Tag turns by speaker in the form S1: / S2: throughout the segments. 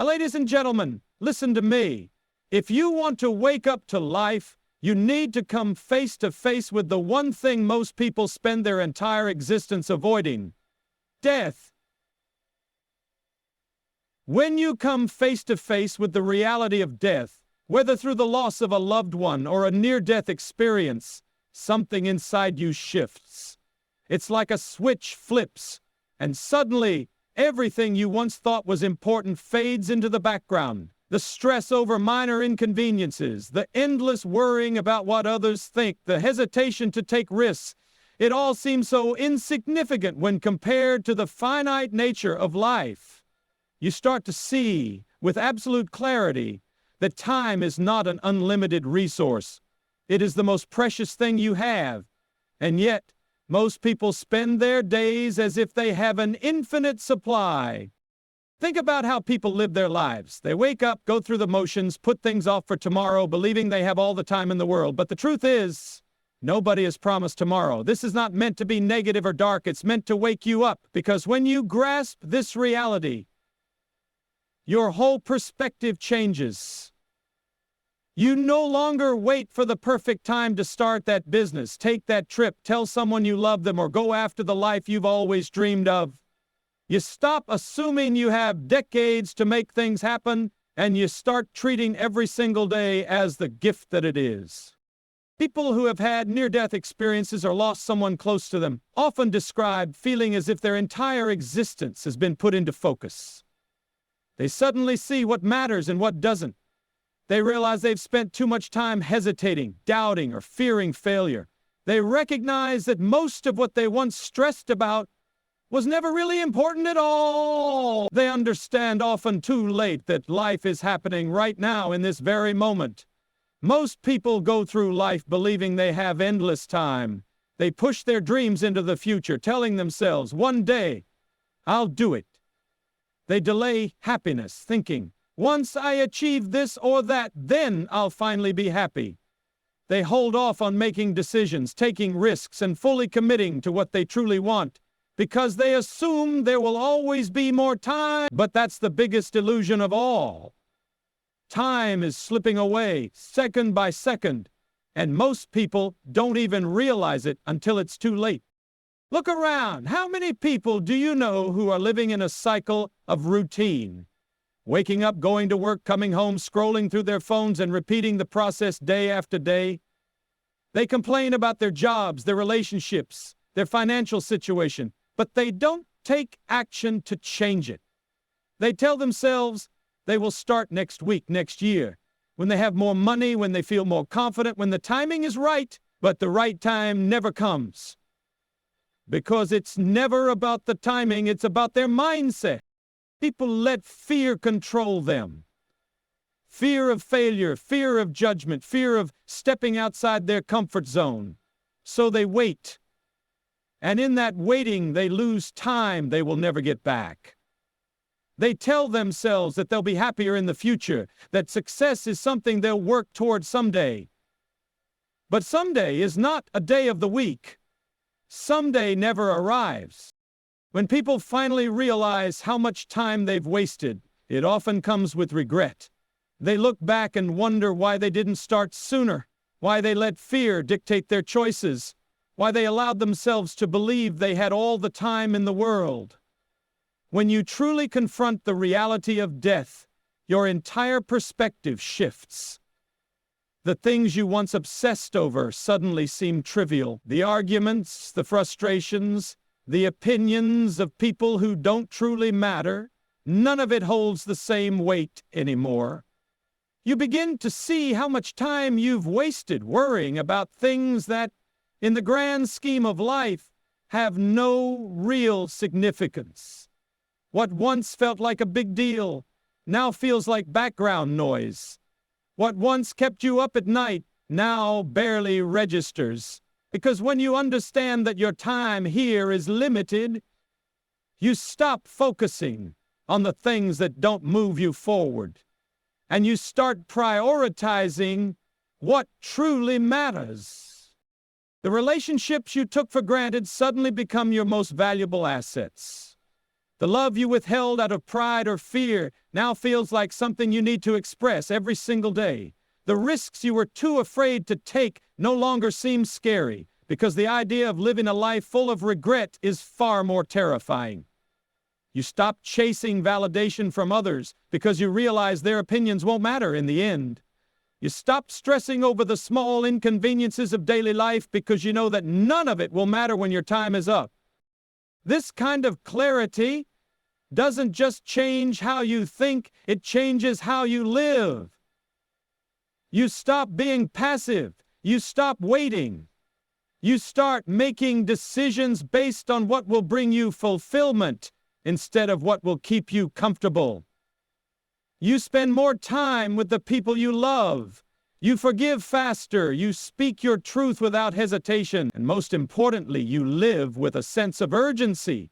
S1: Ladies and gentlemen, listen to me. If you want to wake up to life, you need to come face to face with the one thing most people spend their entire existence avoiding: death. When you come face to face with the reality of death, whether through the loss of a loved one or a near-death experience, something inside you shifts. It's like a switch flips, and suddenly, everything you once thought was important fades into the background. The stress over minor inconveniences, the endless worrying about what others think, the hesitation to take risks, it all seems so insignificant when compared to the finite nature of life. You start to see, with absolute clarity, that time is not an unlimited resource. It is the most precious thing you have. And yet, most people spend their days as if they have an infinite supply. Think about how people live their lives. They wake up, go through the motions, put things off for tomorrow, believing they have all the time in the world. But the truth is, nobody is promised tomorrow. This is not meant to be negative or dark. It's meant to wake you up, because when you grasp this reality, your whole perspective changes. You no longer wait for the perfect time to start that business, take that trip, tell someone you love them, or go after the life you've always dreamed of. You stop assuming you have decades to make things happen, and you start treating every single day as the gift that it is. People who have had near-death experiences or lost someone close to them often describe feeling as if their entire existence has been put into focus. They suddenly see what matters and what doesn't. They realize they've spent too much time hesitating, doubting, or fearing failure. They recognize that most of what they once stressed about was never really important at all. They understand often too late that life is happening right now in this very moment. Most people go through life believing they have endless time. They push their dreams into the future, telling themselves, one day, I'll do it. They delay happiness, thinking, once I achieve this or that, then I'll finally be happy. They hold off on making decisions, taking risks, and fully committing to what they truly want, because they assume there will always be more time. But that's the biggest illusion of all. Time is slipping away, second by second, and most people don't even realize it until it's too late. Look around. How many people do you know who are living in a cycle of routine? Waking up, going to work, coming home, scrolling through their phones, and repeating the process day after day. They complain about their jobs, their relationships, their financial situation, but they don't take action to change it. They tell themselves they will start next week, next year, when they have more money, when they feel more confident, when the timing is right, but the right time never comes. Because it's never about the timing, it's about their mindset. People let fear control them. Fear of failure, fear of judgment, fear of stepping outside their comfort zone. So they wait. And in that waiting, they lose time they will never get back. They tell themselves that they'll be happier in the future, that success is something they'll work toward someday. But someday is not a day of the week. Someday never arrives. When people finally realize how much time they've wasted, it often comes with regret. They look back and wonder why they didn't start sooner, why they let fear dictate their choices, why they allowed themselves to believe they had all the time in the world. When you truly confront the reality of death, your entire perspective shifts. The things you once obsessed over suddenly seem trivial. The arguments, the frustrations, the opinions of people who don't truly matter, none of it holds the same weight anymore. You begin to see how much time you've wasted worrying about things that, in the grand scheme of life, have no real significance. What once felt like a big deal now feels like background noise. What once kept you up at night now barely registers. Because when you understand that your time here is limited, you stop focusing on the things that don't move you forward. And you start prioritizing what truly matters. The relationships you took for granted suddenly become your most valuable assets. The love you withheld out of pride or fear now feels like something you need to express every single day. The risks you were too afraid to take no longer seem scary, because the idea of living a life full of regret is far more terrifying. You stop chasing validation from others because you realize their opinions won't matter in the end. You stop stressing over the small inconveniences of daily life because you know that none of it will matter when your time is up. This kind of clarity doesn't just change how you think, it changes how you live. You stop being passive. You stop waiting. You start making decisions based on what will bring you fulfillment instead of what will keep you comfortable. You spend more time with the people you love. You forgive faster. You speak your truth without hesitation. And most importantly, you live with a sense of urgency,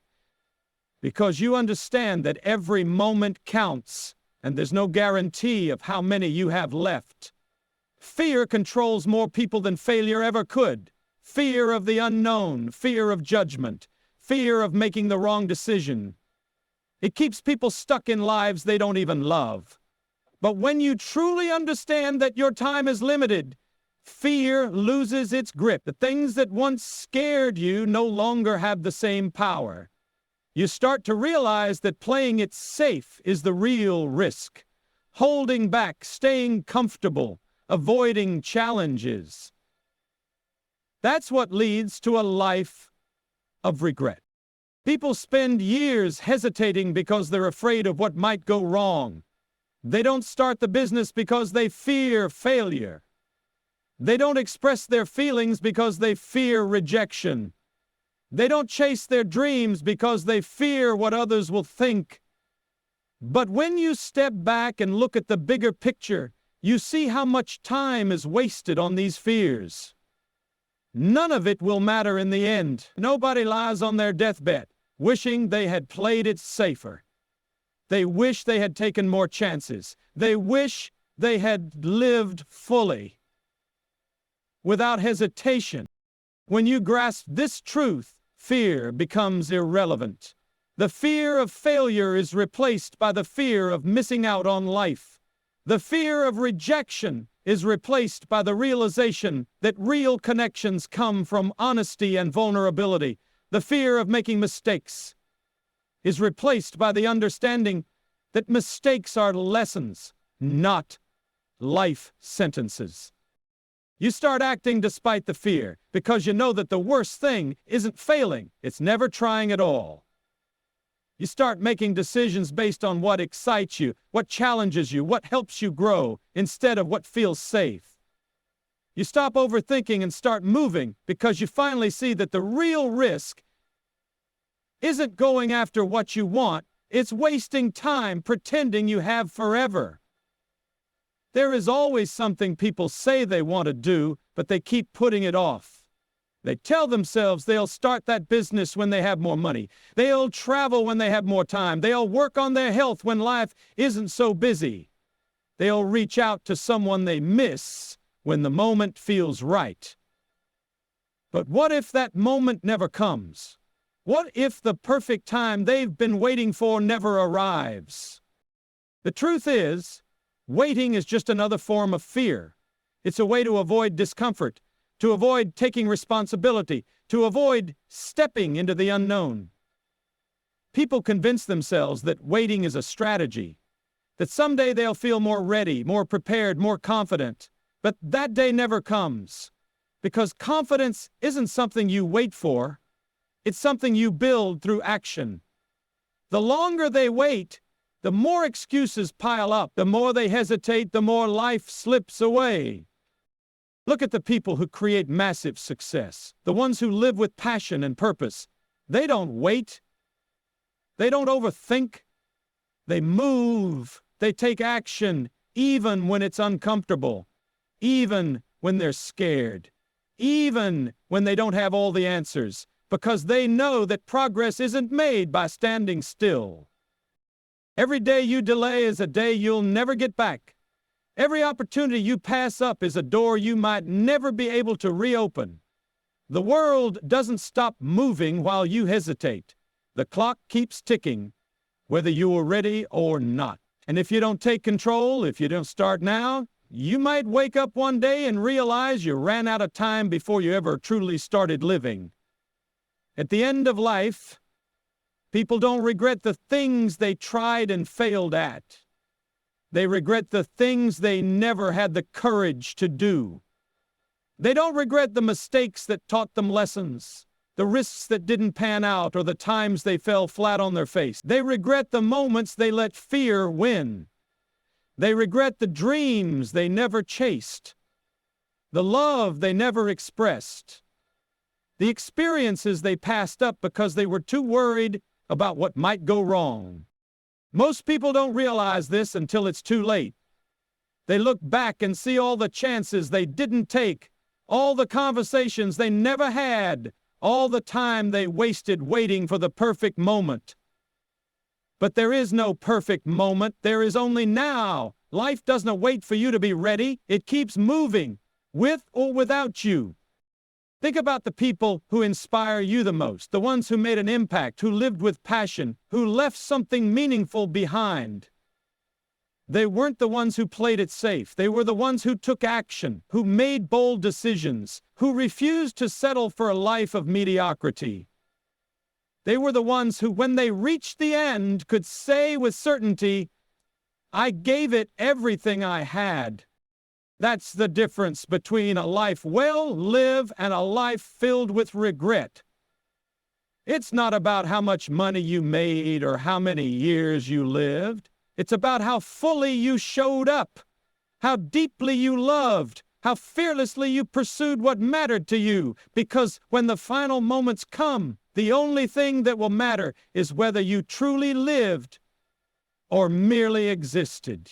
S1: because you understand that every moment counts and there's no guarantee of how many you have left. Fear controls more people than failure ever could. Fear of the unknown, fear of judgment, fear of making the wrong decision. It keeps people stuck in lives they don't even love. But when you truly understand that your time is limited, fear loses its grip. The things that once scared you no longer have the same power. You start to realize that playing it safe is the real risk. Holding back, staying comfortable, avoiding challenges. That's what leads to a life of regret. People spend years hesitating because they're afraid of what might go wrong. They don't start the business because they fear failure. They don't express their feelings because they fear rejection. They don't chase their dreams because they fear what others will think. But when you step back and look at the bigger picture, you see how much time is wasted on these fears. None of it will matter in the end. Nobody lies on their deathbed wishing they had played it safer. They wish they had taken more chances. They wish they had lived fully, without hesitation. When you grasp this truth, fear becomes irrelevant. The fear of failure is replaced by the fear of missing out on life. The fear of rejection is replaced by the realization that real connections come from honesty and vulnerability. The fear of making mistakes is replaced by the understanding that mistakes are lessons, not life sentences. You start acting despite the fear because you know that the worst thing isn't failing, it's never trying at all. You start making decisions based on what excites you, what challenges you, what helps you grow, instead of what feels safe. You stop overthinking and start moving because you finally see that the real risk isn't going after what you want, it's wasting time pretending you have forever. There is always something people say they want to do, but they keep putting it off. They tell themselves they'll start that business when they have more money. They'll travel when they have more time. They'll work on their health when life isn't so busy. They'll reach out to someone they miss when the moment feels right. But what if that moment never comes? What if the perfect time they've been waiting for never arrives? The truth is, waiting is just another form of fear. It's a way to avoid discomfort, to avoid taking responsibility, to avoid stepping into the unknown. People convince themselves that waiting is a strategy, that someday they'll feel more ready, more prepared, more confident. But that day never comes, because confidence isn't something you wait for, it's something you build through action. The longer they wait, the more excuses pile up, the more they hesitate, the more life slips away. Look at the people who create massive success, the ones who live with passion and purpose. They don't wait. They don't overthink. They move. They take action, even when it's uncomfortable, even when they're scared, even when they don't have all the answers, because they know that progress isn't made by standing still. Every day you delay is a day you'll never get back. Every opportunity you pass up is a door you might never be able to reopen. The world doesn't stop moving while you hesitate. The clock keeps ticking, whether you were ready or not. And if you don't take control, if you don't start now, you might wake up one day and realize you ran out of time before you ever truly started living. At the end of life, people don't regret the things they tried and failed at. They regret the things they never had the courage to do. They don't regret the mistakes that taught them lessons, the risks that didn't pan out, or the times they fell flat on their face. They regret the moments they let fear win. They regret the dreams they never chased, the love they never expressed, the experiences they passed up because they were too worried about what might go wrong. Most people don't realize this until it's too late. They look back and see all the chances they didn't take, all the conversations they never had, all the time they wasted waiting for the perfect moment. But there is no perfect moment. There is only now. Life doesn't wait for you to be ready. It keeps moving, with or without you. Think about the people who inspire you the most, the ones who made an impact, who lived with passion, who left something meaningful behind. They weren't the ones who played it safe. They were the ones who took action, who made bold decisions, who refused to settle for a life of mediocrity. They were the ones who, when they reached the end, could say with certainty, "I gave it everything I had." That's the difference between a life well lived and a life filled with regret. It's not about how much money you made or how many years you lived. It's about how fully you showed up, how deeply you loved, how fearlessly you pursued what mattered to you. Because when the final moments come, the only thing that will matter is whether you truly lived or merely existed.